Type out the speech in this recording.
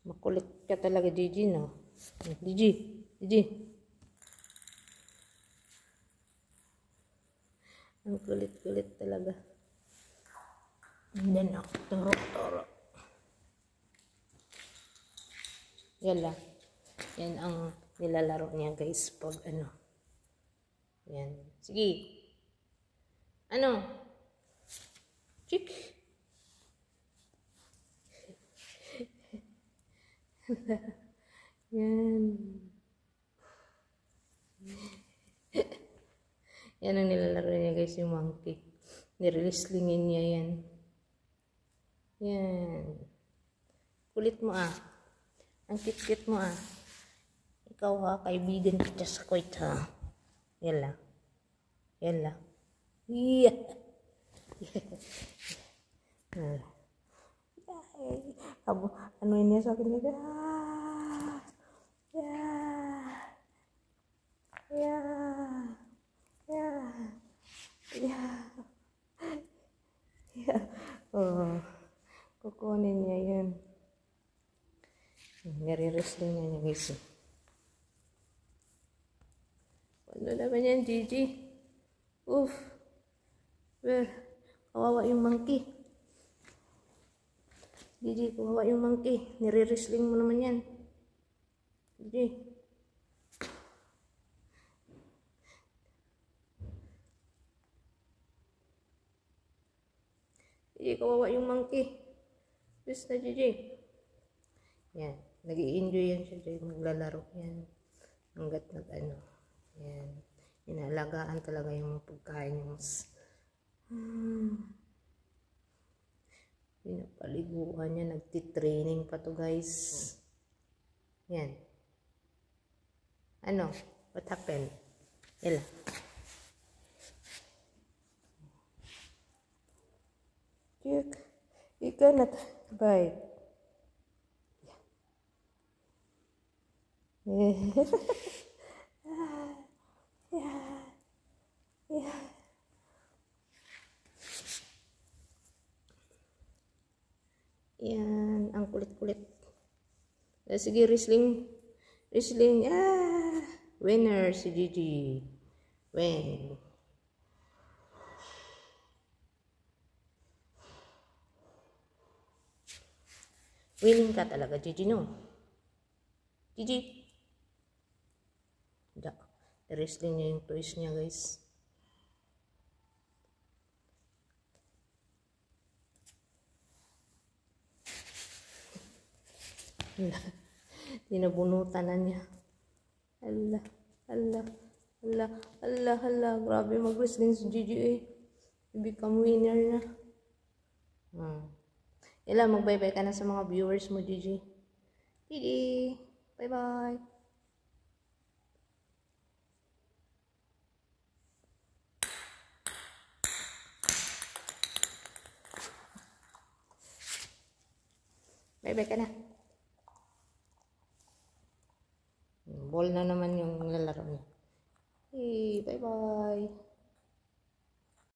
Makulit ka talaga, Gigi, no? Gigi, Gigi. Ang kulit-kulit talaga. Hindi na, turo. Yan lang. Yan ang nilalaro niya, guys, pag ano. Yan. Sige. Ano? Chick. Yan. Yan ang nilalaro niya, guys, yung monkey. Nireleslingin niya yan. Yan. Kulit mo ah. Ang cute-cute mo ah. Ikaw ha, kaibigan kita sa Kuwait ha. Yan lang. Yan lang. Yeah. Ano ini sa akin nila? Oh, kukunin niya yun. Nare-wrestling niya guys. Ano naman yan, Gigi? Oof. Kawawa yung monkey. Gigi, kawawa yung monkey. Nire-wrestling mo naman yan. Gigi. Gigi, kawawa yung monkey. Please na, Gigi. Yan. Nag-i-enjoy yan siya dyan. Maglalaro yan. Hanggat nag-ano. Yan. Inalagaan talaga yung pagkain yung pinapaliguan niya. Nagtitraining pa to guys. Yan. Ano? What happened? Ella. You cannot bite. Yan, ang kulit-kulit. Sige, wrestling. Winner si Gigi. Win. Winning ka talaga, Gigi, no? Gigi. Wrestling niya yung toys niya, guys. Tinabunutan na niya. Hala. Grabe mag-wrestling si Gigi eh. I-become winner na. Ila, mag-bye-bye ka na sa mga viewers mo, Gigi. Gigi. Bye-bye. Bye-bye ka na. Ball na naman yung lalaro niya. Hey, bye-bye.